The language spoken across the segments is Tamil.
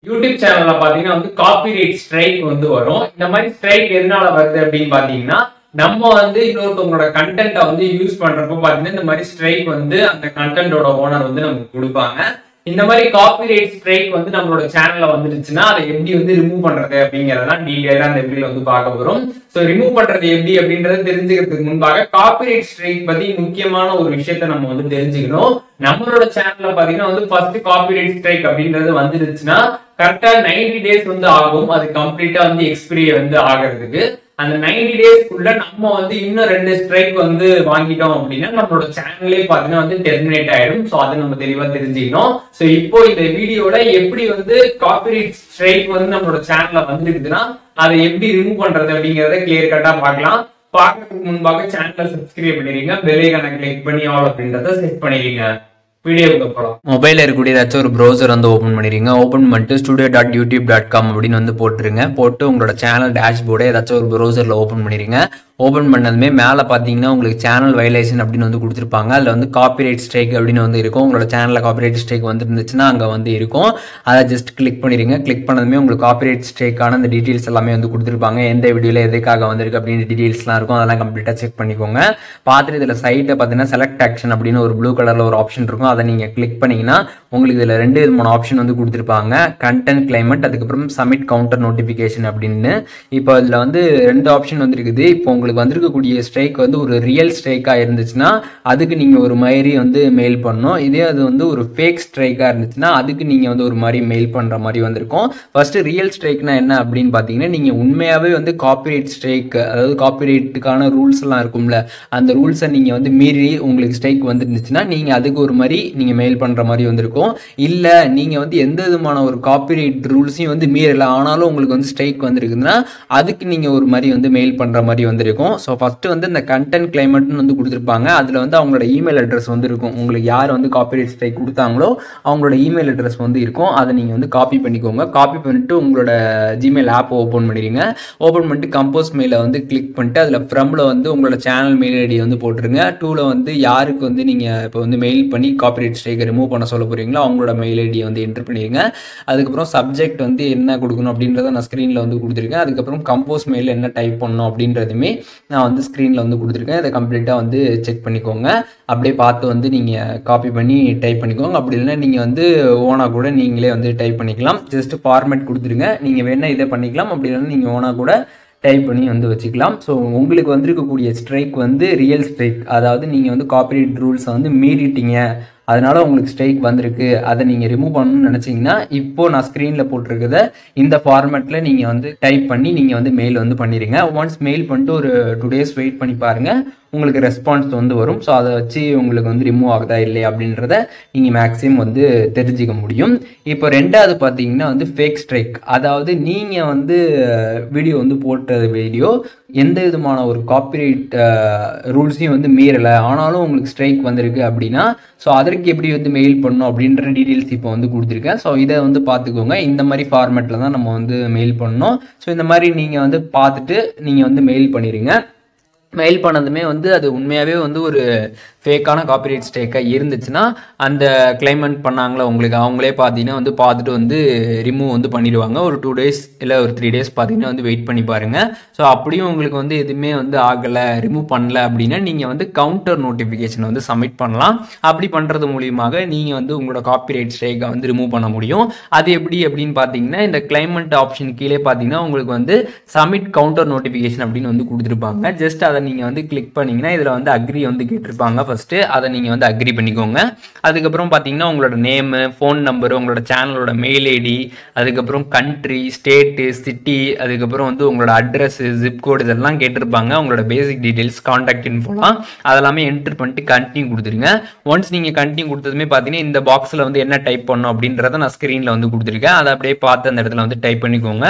யூடியூப் சேனல்ல பாத்தீங்கன்னா காப்பிரைட் ஸ்ட்ரைக் வரும். இந்த மாதிரி ஸ்ட்ரைக் எதனால வருது அப்படின்னு பாத்தீங்கன்னா, நம்ம இன்னொருத்தவங்களோட கண்டென்ட்டை யூஸ் பண்றப்போ பாத்தீங்கன்னா இந்த மாதிரி ஸ்ட்ரைக் அந்த கண்டென்ட்டோட ஓனர் நமக்கு கொடுப்பாங்க. இந்த மாதிரி காப்பிரைட் ஸ்ட்ரைக் நம்மளோட சேனல்ல வந்துருச்சுன்னா அதை எப்படி ரிமூவ் பண்றது அப்படிங்கறதான் டீடைலா அந்த வீடியோல பார்க்க போறோம். சோ ரிமூவ் பண்றது எப்படி அப்படின்றத தெரிஞ்சுக்கிறதுக்கு முன்பாக காப்பிரைட் ஸ்ட்ரைக் பத்தி முக்கியமான ஒரு விஷயத்த நம்ம தெரிஞ்சுக்கணும். நம்மளோட சேனல்ல பாத்தீங்கன்னா ஃபர்ஸ்ட் காப்பிரைட் ஸ்ட்ரைக் அப்படின்றது வந்துருச்சுன்னா கரெக்டா 90 டேஸ் ஆகும். அது கம்ப்ளீட்டா எக்ஸ்பிரி ஆகிறதுக்கு. அந்த 90 டேஸ்க்குள்ள நம்ம இன்னும் 2 ஸ்ட்ரைக் வாங்கிட்டோம் அப்படின்னா நம்மளோட சேனலே பாத்தீங்கன்னா டெர்மினேட் ஆயிடும். சோ அதை நம்ம தெளிவா தெரிஞ்சுக்கணும். சோ இப்போ இந்த வீடியோல எப்படி காப்பிரைட் ஸ்ட்ரைக் நம்மளோட சேனல்ல வந்துருக்குதுன்னா அதை எப்படி ரிமூவ் பண்றது அப்படிங்கறத கிளியர் கட்டா பார்க்கலாம். பார்க்கறதுக்கு முன்பாக சேனலை சப்ஸ்கிரைப் பண்ணிருங்க, பெல் ஐகானை கிளிக் பண்ணி ஆல் அப்படின்றத செட் பண்ணிருங்க. வீடியோக்கு போலாம். மொபைல்ல இருக்கக்கூடிய ஏதாச்சும் ஒரு ப்ரௌசர் ஓபன் பண்ணிருங்க. ஓபன் பண்ணிட்டு studio.youtube.com அப்படின்னு போட்டுருங்க. போட்டு உங்களோட சேனல் டேஷ்போர்டை ஏதாச்சும் ஒரு ப்ரௌசர்ல ஓபன் பண்ணிருங்க. ஓபன் பண்ணதுமே மேல பாத்தீங்கன்னா உங்களுக்கு சேனல் வயலேஷன் அப்படின்னு கொடுத்துருப்பாங்க. அதுல காப்பிரைட் ஸ்ட்ரைக் அப்படின்னு இருக்கும். உங்களோட சேனல்ல காப்பிரைட் ஸ்ட்ரைக் இருந்துச்சுன்னா அங்க இருக்கும். அதை ஜஸ்ட் கிளிக் பண்ணிருங்க. கிளிக் பண்ணதுமே உங்களுக்கு காப்பிரைட் ஸ்ட்ரைக்கான அந்த டீடைல்ஸ் எல்லாமே கொடுத்துருப்பாங்க. எந்த வீடியோல எதுக்காக வந்திருக்கு அப்படின்னு டீடைல்ஸ்லாம் இருக்கும். அதெல்லாம் கம்ப்ளீட்டா செக் பண்ணிக்கோங்க. பார்த்துட்டு இதுல சைட்டை பாத்தீங்கன்னா செலக்ட் ஆக்ஷன் அப்படின்னு ஒரு ப்ளூ கலர்ல ஒரு ஆப்ஷன் இருக்கும். அதை நீங்க கிளிக் பண்ணீங்கன்னா உங்களுக்கு இதுல 2 விதமான ஆப்ஷன் கொடுத்துருப்பாங்க. கண்டென்ட் கிளைமேட், அதுக்கப்புறம் சப்மிட் கவுண்டர் நோட்டிபிகேஷன் அப்படின்னு. இப்போ இதுல 2 ஆப்ஷன் இருக்குது. இப்போ உங்களுக்கு வந்திருக்கக்கூடிய ஸ்ட்ரைக் ஒரு ரியல் ஸ்ட்ரைக்கா இருந்துச்சுன்னா அதுக்கு நீங்க ஒரு மாதிரி மெயில் பண்ணணும். இதே அது ஒரு ஃபேக் ஸ்ட்ரைக்கா இருந்துச்சுன்னா அதுக்கு நீங்க ஒரு மாதிரி மெயில் பண்ற மாதிரி வந்திருக்கும். ஃபர்ஸ்ட் ரியல் ஸ்ட்ரைக்னா என்ன அப்படின்னு பாத்தீங்கன்னா, நீங்க உண்மையாவே காப்பிரைட் ஸ்ட்ரைக், அதாவது காப்பிரைட்டுக்கான ரூல்ஸ் எல்லாம் இருக்கும்ல, அந்த ரூல்ஸை நீங்க மீறி உங்களுக்கு ஸ்ட்ரைக் வந்துருந்துச்சுன்னா நீங்க அதுக்கு ஒரு மாதிரி நீங்க மெயில் பண்ற மாதிரி வந்திருக்கும். இல்ல நீங்க எந்த விதமான ஒரு காப்பிரைட் ரூல்ஸையும் மீறல, ஆனாலும் உங்களுக்கு ஸ்ட்ரைக் வந்திருக்குதுன்னா அதுக்கு நீங்க ஒரு மாதிரி மெயில் பண்ற மாதிரி வந்திருக்கும். ஸோ ஃபர்ஸ்ட் இந்த கண்டென்ட் கிளைமேட்னு கொடுத்துருப்பாங்க. அதுல அவங்களோட இமெயில் அட்ரஸ் இருக்கும். உங்களுக்கு யார் காப்பிரைட் ஸ்ட்ரைக் கொடுத்தாங்களோ அவங்களோட இமெயில் அட்ரஸ் இருக்கும். அதை நீங்க காப்பி பண்ணிக்கோங்க. காப்பி பண்ணிட்டு உங்களோட ஜிமெயில் ஆப் ஓபன் பண்ணிடுங்க. ஓபன் பண்ணிட்டு கம்போஸ் மெயில கிளிக் பண்ணிட்டு அதுல ஃப்ரம்ல உங்களோட சேனல் மெயில் ஐடி போட்டுருங்க. டூல யாருக்கு நீங்க இப்போ மெயில் பண்ணி காப்பிரைட் ஸ்ட்ரைக்கை ரிமூவ் பண்ண சொல்ல போறீங்களோ அவங்களோட மெயில் ஐடியை என்டர் பண்ணிடுங்க. அதுக்கப்புறம் சப்ஜெக்ட் என்ன கொடுக்கணும் அப்படின்றத நான் ஸ்க்ரீன்ல கொடுத்துருக்கேன். அதுக்கப்புறம் கம்போஸ் மெயில் என்ன டைப் பண்ணணும் அப்படின்றதுமே நான் ஸ்க்ரீன்ல கொடுத்துருக்கேன். இதை கம்ப்ளீட்டா செக் பண்ணிக்கோங்க. அப்படியே பார்த்து நீங்க காப்பி பண்ணி டைப் பண்ணிக்கோங்க. அப்படி இல்லைன்னா நீங்க ஓனா கூட நீங்களே டைப் பண்ணிக்கலாம். ஜஸ்ட் ஃபார்மேட் கொடுத்துருங்க. நீங்க வேணா இதை பண்ணிக்கலாம். அப்படி இல்லைன்னா நீங்க ஓனா கூட டைப் பண்ணி வச்சுக்கலாம். ஸோ உங்களுக்கு வந்திருக்கக்கூடிய ஸ்ட்ரைக் ரியல் ஸ்ட்ரைக், அதாவது நீங்க காப்பிரைட் ரூல்ஸை மீறிட்டீங்க, அதனால உங்களுக்கு ஸ்ட்ரைக் வந்திருக்கு. அதை நீங்க ரிமூவ் பண்ணணும்னு நினைச்சீங்கன்னா இப்போ நான் ஸ்கிரீன்ல போட்டிருக்கிறத இந்த ஃபார்மேட்ல நீங்க டைப் பண்ணி நீங்க மெயில் பண்ணிடுங்க. ஒன்ஸ் மெயில் பண்ணிட்டு ஒரு 2 days வெயிட் பண்ணி பாருங்க, உங்களுக்கு ரெஸ்பான்ஸ் வரும். ஸோ அதை வச்சு உங்களுக்கு ரிமூவ் ஆகுதா இல்லையா அப்படின்றத நீங்க மேக்ஸிமம் தெரிஞ்சுக்க முடியும். இப்போ ரெண்டாவது பார்த்தீங்கன்னா ஃபேக் ஸ்ட்ரைக், அதாவது நீங்க வீடியோ போட்ட வீடியோ எந்த விதமான ஒரு காப்பிரைட் ரூல்ஸையும் மீறலை, ஆனாலும் உங்களுக்கு ஸ்ட்ரைக் வந்திருக்கு அப்படின்னா ஸோ அதற்கு எப்படி மெயில் பண்ணணும் அப்படின்ற டீடைல்ஸ் இப்போ கொடுத்துருக்கேன். ஸோ இதை பார்த்துக்கோங்க. இந்த மாதிரி ஃபார்மேட்டில் தான் நம்ம மெயில் பண்ணணும். ஸோ இந்த மாதிரி நீங்கள் பார்த்துட்டு நீங்கள் மெயில் பண்ணிடுங்க. மெயில் பண்ணதுமே அது உண்மையாகவே ஒரு ஃபேக்கான காப்பிரைட் ஸ்ட்ரைக்காக இருந்துச்சுன்னா அந்த கிளைமெண்ட் பண்ணாங்களா உங்களுக்கு, அவங்களே பார்த்தீங்கன்னா பார்த்துட்டு ரிமூவ் பண்ணிடுவாங்க. ஒரு 2 days இல்லை ஒரு 3 days பார்த்தீங்கன்னா வெயிட் பண்ணி பாருங்கள். ஸோ அப்படியும் உங்களுக்கு எதுவுமே ஆகலை, ரிமூவ் பண்ணல அப்படின்னா நீங்கள் கவுண்டர் நோட்டிஃபிகேஷன் சப்மிட் பண்ணலாம். அப்படி பண்ணுறது மூலியமாக நீங்கள் உங்களோட காப்பிரைட் ஸ்ட்ரைக்கை ரிமூவ் பண்ண முடியும். அது எப்படி அப்படின்னு பார்த்தீங்கன்னா, இந்த கிளைமெண்ட் ஆப்ஷன் கீழே பார்த்தீங்கன்னா உங்களுக்கு சப்மிட் கவுண்டர் நோட்டிஃபிகேஷன் அப்படின்னு கொடுத்துருப்பாங்க. ஜஸ்ட் அதை நீங்க கிளிக் பண்ணீங்கன்னா இதுல அக்ரி கேட்டிருப்பாங்க. ஃபர்ஸ்ட் அதை நீங்க அக்ரி பண்ணிக்கோங்க. அதுக்கப்புறம் பாத்தீங்கன்னா உங்களோட நேம், ஃபோன் நம்பர், உங்களோட சேனலோட மெயில் ஐடி, அதுக்கப்புறம் கண்ட்ரி, ஸ்டேட், சிட்டி, அதுக்கப்புறம் உங்களோட அட்ரஸ், ஜிப் கோட் இதெல்லாம் கேட்டிருப்பாங்க. உங்களோட பேசிக் டீடைல்ஸ், கான்டாக்ட் இன்ஃபோலாம் அதெல்லாமே என்டர் பண்ணிட்டு கண்டினியூ கொடுத்துருங்க. ஒன்ஸ் நீங்க கண்டினியூ கொடுத்ததுமே பாத்தீங்கன்னா இந்த பாக்ஸ்ல என்ன டைப் பண்ணணும் அப்படின்றத நான் ஸ்கிரீன்ல கொடுத்துருக்கேன். அதை அப்படியே பார்த்து அந்த இடத்துல டைப் பண்ணிக்கோங்க.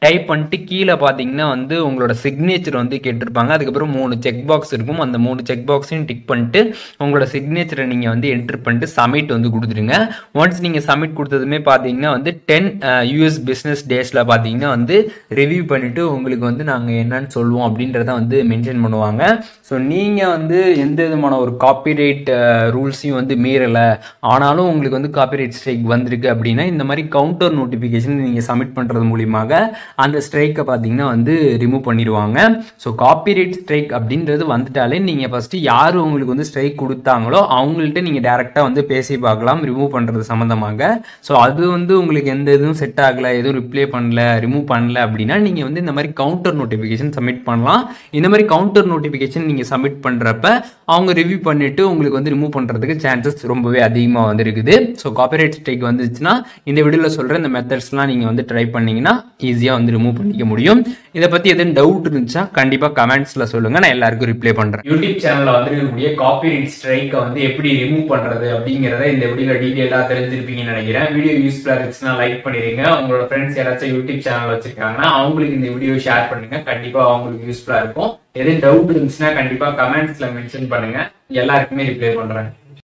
டைப் பண்ணிட்டு கீழே பாத்தீங்கன்னா உங்களோட சிக்னேச்சர் கேட்டிருப்பாங்க. அதுக்கப்புறம் 3 செக் பாக்ஸ் இருக்கும். அந்த 3 செக் பாக்ஸையும் டிக் பண்ணிட்டு உங்களோட சிக்னேச்சரை நீங்கள் வந்து என்ட்ரு பண்ணிட்டு சப்மிட் வந்து கொடுத்துருங்க. ஒன்ஸ் நீங்கள் சப்மிட் கொடுத்ததுமே பார்த்தீங்கன்னா வந்து 10 யூஎஸ் பிஸ்னஸ் டேஸில் பார்த்தீங்கன்னா வந்து ரிவ்யூ பண்ணிவிட்டு உங்களுக்கு வந்து நாங்கள் என்னன்னு சொல்லுவோம் அப்படின்றத வந்து மென்ஷன் பண்ணுவாங்க. ஸோ நீங்கள் வந்து எந்த விதமான ஒரு காப்பிரைட் ரூல்ஸையும் வந்து மீறலை, ஆனாலும் உங்களுக்கு வந்து காப்பிரைட் ஸ்ட்ரைக் வந்திருக்கு அப்படின்னா இந்த மாதிரி கவுண்டர் நோட்டிஃபிகேஷன் நீங்கள் சப்மிட் பண்ணுறது மூலியமாக அந்த ஸ்ட்ரைக்கை பார்த்தீங்கன்னா வந்து ரிமூவ் பண்ணிடுவாங்க. ஸோ காப்பிரைட் ஸ்ட்ரைக் அப்படின்றது வந்துட்டாலே நீங்கள் ஃபஸ்ட்டு யார் உங்களுக்கு வந்து ஸ்ட்ரைக் கொடுத்தாங்களோ அவங்கள்ட்ட நீங்கள் டேரெக்டாக வந்து பேசி பார்க்கலாம் ரிமூவ் பண்ணுறது சம்மந்தமாக. ஸோ அது வந்து உங்களுக்கு எந்த இதுவும் செட் ஆகலை, எதுவும் ரிப்ளை பண்ணல, ரிமூவ் பண்ணல அப்படின்னா நீங்கள் வந்து இந்த மாதிரி கவுண்டர் நோட்டிஃபிகேஷன் சப்மிட் பண்ணலாம். இந்த மாதிரி கவுண்டர் நோட்டிஃபிகேஷன் நீங்கள் சப்மிட் பண்ணுறப்ப அவங்க ரிவ்யூ பண்ணிவிட்டு உங்களுக்கு வந்து ரிமூவ் பண்ணுறதுக்கு சான்சஸ் ரொம்பவே அதிகமாக வந்து இருக்குது. ஸோ காப்பிரைட் ஸ்ட்ரைக் வந்துச்சுன்னா இந்த வீடியோவில் சொல்கிற இந்த மெத்தட்ஸ்லாம் நீங்கள் வந்து ட்ரை பண்ணிங்கன்னா ஈஸியாக வந்து ரிமூவ் பண்ணிக்க முடியும். இதை பற்றி எதுவும் டவுட் இருந்துச்சுன்னா கண்டிப்பாக கமெண்ட்ஸில் சொல்லுங்கள், நான் எல்லாருக்கும் ரிப்ளை பண்ணுறேன். யூடியூப் சேனலில் வந்து இருக்கக்கூடிய காப்பிரைட் ஸ்ட்ரைக்கை வந்து எப்படி ரிமூவ் பண்ணுறது அப்படிங்கிறத இந்த வீடியோவில் டீட்டெயிலாக தெரிஞ்சிருப்பீங்கன்னு நினைக்கிறேன். வீடியோ யூஸ்ஃபுல்லாக இருந்துச்சுன்னா லைக் பண்ணிடுங்க. உங்களோட ஃப்ரெண்ட்ஸ் யாராச்சும் யூடியூப் சேனல் வச்சிருக்காங்கன்னா அவங்களுக்கு இந்த வீடியோ ஷேர் பண்ணுங்க, கண்டிப்பாக அவங்களுக்கு யூஸ்ஃபுல்லாக இருக்கும். எதுவும் டவுட் இருந்துச்சுன்னா கண்டிப்பாக கமெண்ட்ஸில் மென்ஷன் பண்ணுங்க, எல்லாருக்குமே ரிப்ளை பண்ணுறேன்.